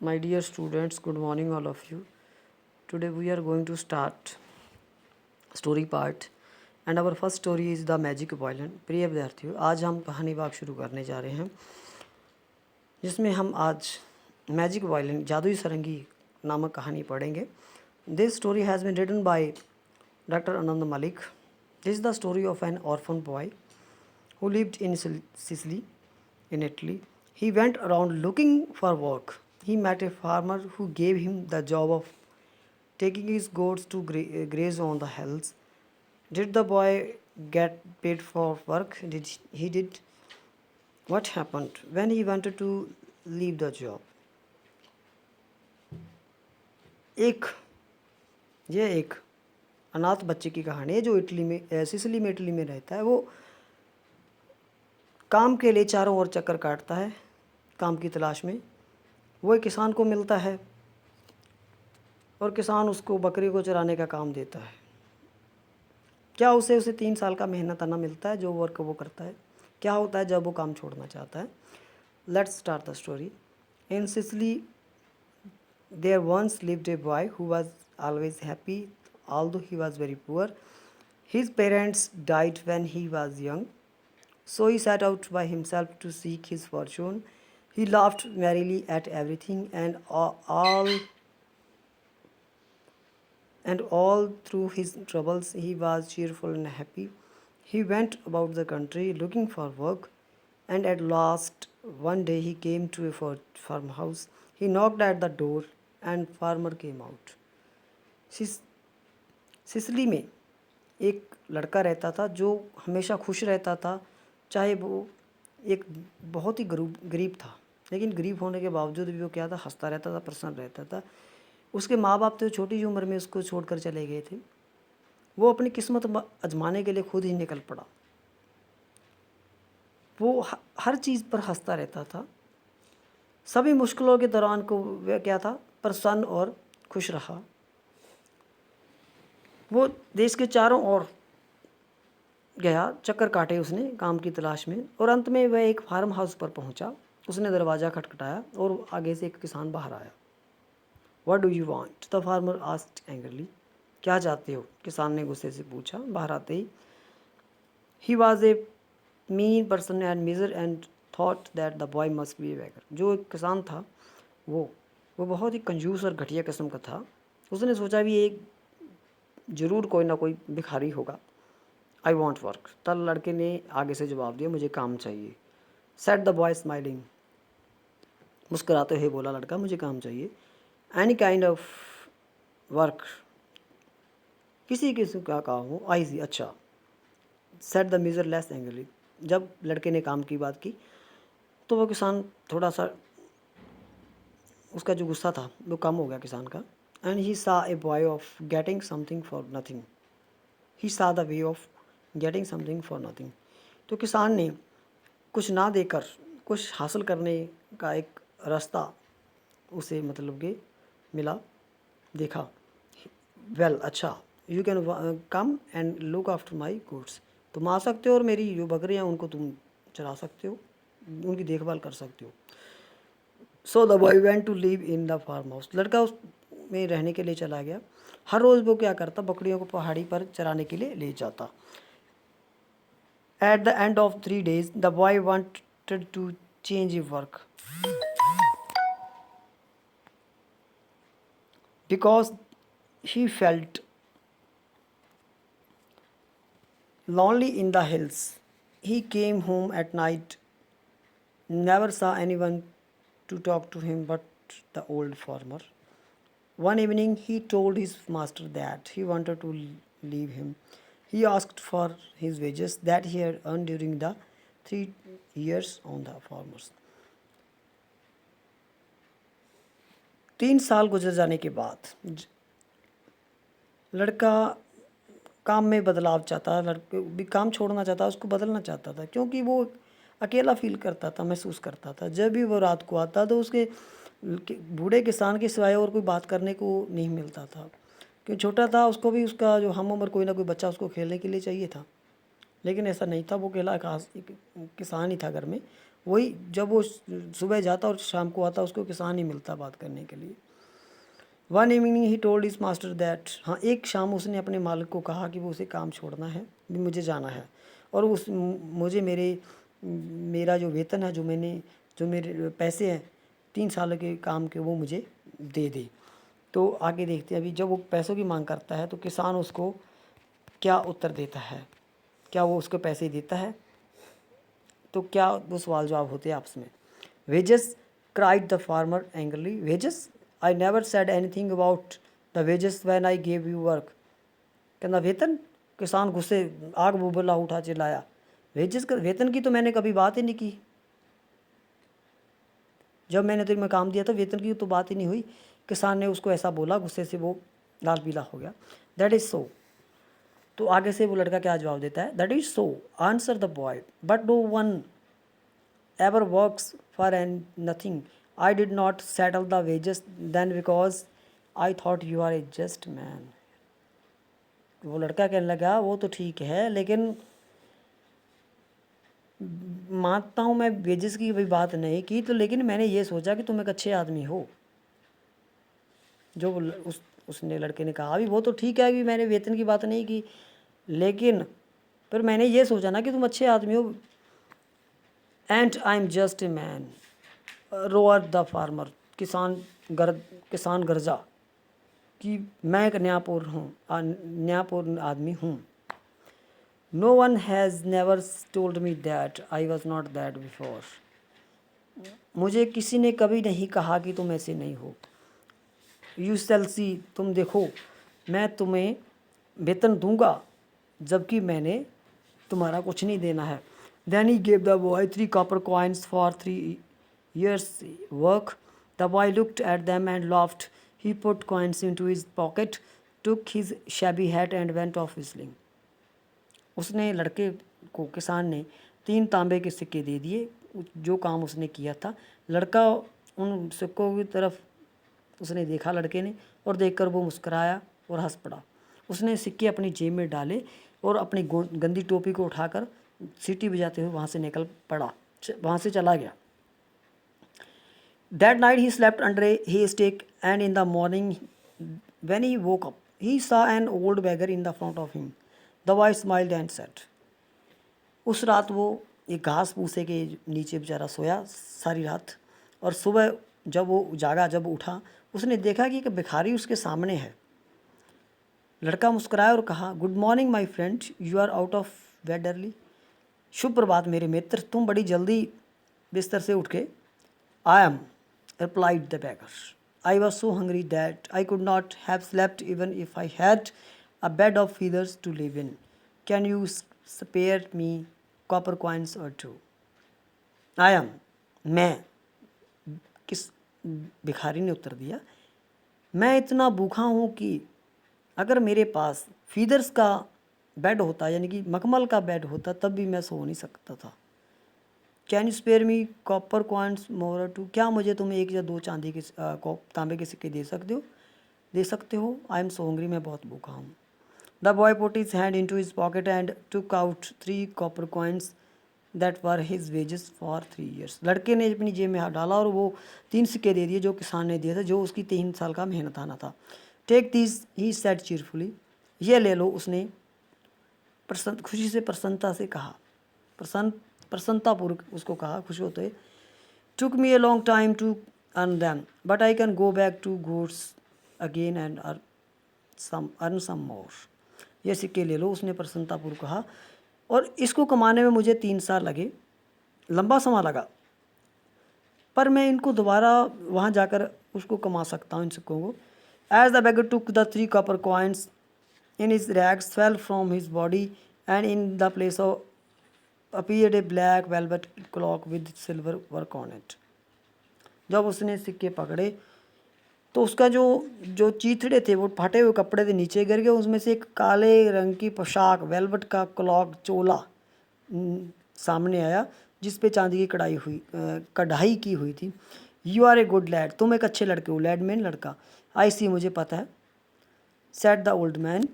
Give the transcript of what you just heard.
My dear students, good morning all of you. Today we are going to start story part and our first story is The Magic Violin. प्रिय विद्यार्थियों, आज हम कहानी भाग शुरू करने जा रहे हैं जिसमें हम आज मैजिक वायलिन जादुई सारंगी नामक कहानी पढ़ेंगे. This story has been written by Dr. Anand Malik. This is the story of an orphan boy who lived in Sicily in Italy. He went around looking for work. He met a farmer who gave him the job of taking his goats to graze on the hills. Did the boy get paid for work? Did. What happened when he wanted to leave the job? एक अनाथ बच्चे की कहानी है जो Sicily में Italy में रहता है. वो काम के लिए चारों ओर चक्कर काटता है काम की तलाश में. वो एक किसान को मिलता है और किसान उसको बकरी को चराने का काम देता है. क्या उसे 3 साल का मेहनताना मिलता है जो वर्क वो करता है. क्या होता है जब वो काम छोड़ना चाहता है. Let's start the story. In Sicily there once lived a boy who was always happy although he was very poor. His parents died when he was young, so he set out by himself to seek his fortune. He laughed merrily at everything and all through his troubles he was cheerful and happy. He went about the country looking for work, and at last one day he came to a farmhouse. He knocked at the door and farmer came out. Sicily में एक लड़का रहता था जो हमेशा खुश रहता था, चाहे वो एक बहुत ही गरीब था, लेकिन गरीब होने के बावजूद भी वो क्या था, हंसता रहता था, प्रसन्न रहता था. उसके माँ बाप तो छोटी ही उम्र में उसको छोड़कर चले गए थे. वो अपनी किस्मत आजमाने के लिए खुद ही निकल पड़ा. वो हर चीज़ पर हंसता रहता था. सभी मुश्किलों के दौरान को वह क्या था, प्रसन्न और खुश रहा. वो देश के चारों ओर गया, चक्कर काटे उसने काम की तलाश में, और अंत में वह एक फार्म हाउस पर पहुंचा. उसने दरवाज़ा खटखटाया और आगे से एक किसान बाहर आया. What do you want? The farmer asked angrily. क्या चाहते हो? किसान ने गुस्से से पूछा बाहर आते ही. He was a mean person and miser and thought that the boy must be a beggar. जो एक किसान था वो बहुत ही कंजूस और घटिया किस्म का था. उसने सोचा भी एक ज़रूर कोई ना कोई भिखारी होगा. I want work. तब लड़के ने आगे से जवाब दिया, मुझे काम चाहिए. Said the boy smiling. मुस्कुराते हुए बोला लड़का, मुझे काम चाहिए. Any kind of work. किसी किस्म का काम हो. I see. अच्छा. Said the miser less angrily. जब लड़के ने काम की बात की तो वो किसान थोड़ा सा, उसका जो गुस्सा था वो कम हो गया किसान का. And he saw a way of getting something for nothing. He saw the way of getting something for nothing. तो किसान ने कुछ ना देकर कुछ हासिल करने का एक रास्ता उसे मतलब कि मिला, देखा. वेल, अच्छा. You can come and look after my goods. तुम आ सकते हो और मेरी जो बकरियाँ उनको तुम चरा सकते हो, उनकी देखभाल कर सकते हो. So the boy went to live in the farm house. लड़का उस में रहने के लिए चला गया. हर रोज़ वो क्या करता, बकरियों को पहाड़ी पर चराने के लिए ले जाता. At the end of 3 days the boy wanted to change work because he felt lonely in the hills. He came home at night, never saw anyone to talk to him but the old farmer. One evening he told his master that he wanted to leave him. He asked for his wages that he had earned during the 3 years on the farmers. 3 साल गुजर जाने के बाद लड़का काम में बदलाव चाहता, लड़के भी काम छोड़ना चाहता, उसको बदलना चाहता था, क्योंकि वो अकेला फील करता था, महसूस करता था. जब भी वो रात को आता तो उसके बूढ़े किसान के सिवाय और कोई बात करने को नहीं मिलता था. क्यों, छोटा था, उसको भी उसका जो हम उम्र कोई ना कोई बच्चा उसको खेलने के लिए चाहिए था, लेकिन ऐसा नहीं था. वो अकेला किसान ही था घर में. वही जब वो सुबह जाता और शाम को आता, उसको किसान ही मिलता बात करने के लिए। One evening he told his master that, हाँ एक शाम उसने अपने मालिक को कहा कि वो उसे काम छोड़ना है, भी मुझे जाना है, और मुझे मेरा जो वेतन है, जो मेरे पैसे हैं 3 साल के काम के, वो मुझे दे दे। तो आगे देखते हैं अभी, जब वो पैसों की मांग करता है तो किसान उसको क्या उत्तर देता है, क्या वो उसको पैसे देता है? तो क्या वो सवाल जवाब होते हैं आपस में। Wages, cried the farmer angrily, wages, I never said anything about the wages when I gave you work. कहना वेतन, किसान गुस्से आग बुबला उठा चिल्लाया, वेजेस का वेतन की तो मैंने कभी बात ही नहीं की, जब मैंने तुम्हें काम दिया था वेतन की तो बात ही नहीं हुई। किसान ने उसको ऐसा बोला, गुस्से से वो लाल पीला हो गया। That is so. तो आगे से वो लड़का क्या जवाब देता है, that is so answer the boy, but no one ever works for nothing. I did not settle the wages then because I thought you are a just man. वो लड़का कहने लगा वो तो ठीक है, लेकिन मानता हूँ मैं वेजेस की भी बात नहीं की, तो लेकिन मैंने ये सोचा कि तुम एक अच्छे आदमी हो। जो उसने लड़के ने कहा भी वो तो ठीक है, कि मैंने वेतन की बात नहीं की, लेकिन फिर मैंने ये सोचा ना कि तुम अच्छे आदमी हो। And I am just a man, roar the farmer, किसान गरजा कि मैं एक न्यायपूर्ण आदमी हूँ। No one has never told me that I was not that before, मुझे किसी ने कभी नहीं कहा कि तुम ऐसे नहीं हो। यू शैल सी, तुम देखो, मैं तुम्हें वेतन दूंगा जबकि मैंने तुम्हारा कुछ नहीं देना है। Then he gave the boy 3 copper coins for 3 years' work. The boy looked at them and laughed. He put coins into his pocket, took his shabby hat and went off whistling. उसने लड़के को, किसान ने 3 तांबे के सिक्के दे दिए, जो काम उसने किया था। लड़का उन सिक्कों की तरफ उसने देखा, लड़के ने, और देखकर वो मुस्कुराया और हंस पड़ा। उसने सिक्के अपनी जेब में डाले और अपनी गंदी टोपी को उठाकर सीटी बजाते हुए वहाँ से चला गया। That night he slept under a haystack, and in the morning when he woke up, he saw an old beggar in the front of him. The boy smiled and said, उस रात वो एक घास भूसे के नीचे बेचारा सोया सारी रात, और सुबह जब वो जागा, जब उठा, उसने देखा कि एक भिखारी उसके सामने है। लड़का मुस्कुराया और कहा, good morning my friend, you are out of bed early. शुभ प्रभात मेरे मित्र, तुम बड़ी जल्दी बिस्तर से उठ के। I am, replied the beggar. I was so hungry that I could not have slept even if I had a bed of feathers to live in. Can you spare me copper coins or two? I am, मैं, किस भिखारी ने उत्तर दिया, मैं इतना भूखा हूँ कि अगर मेरे पास फीदर्स का बेड होता, यानी कि मखमल का बेड होता, तब भी मैं सो नहीं सकता था। Can you spare me copper coins more too, क्या मुझे तुम 1 या 2 चांदी के तांबे के सिक्के दे सकते हो? आई एम सो हंग्री, मैं बहुत भूखा हूँ। The boy put his hand into his pocket and took out 3 copper coins that were his wages for 3 years. लड़के ने अपनी जेब में हाथ डाला और वो 3 सिक्के दे दिए जो किसान ने दिया था, जो उसकी 3 साल का मेहनत आना था। Take this, he said cheerfully, ये ले लो, उसने खुशी से, प्रसन्नता से कहा, प्रसन्नतापूर्वक उसको कहा, खुश होते। Took me a long time to earn them, but I can go back to goods again and earn some more. ये सिक्के ले लो, उसने प्रसन्नतापूर्वक कहा, और इसको कमाने में मुझे 3 साल लगे, लंबा समय लगा, पर मैं इनको दोबारा वहाँ जाकर उसको कमा सकता हूँ, इन सिक्कों को। As the beggar took the 3 copper coins in his rags fell from his body, and in the place of appeared a black velvet cloak with silver work on it. जब उसने सिक्के पकड़े तो उसका जो चीथड़े थे वो फटे हुए कपड़े से नीचे गिर गए, उसमें से एक काले रंग की पोशाक, वेलवेट का क्लॉक, चोला सामने आया, जिस पे चांदी की कढ़ाई की हुई थी। You are a good lad, तुम एक अच्छे लड़के हो। लैड मैन लड़का। आई सी, मुझे पता है। Said the old man,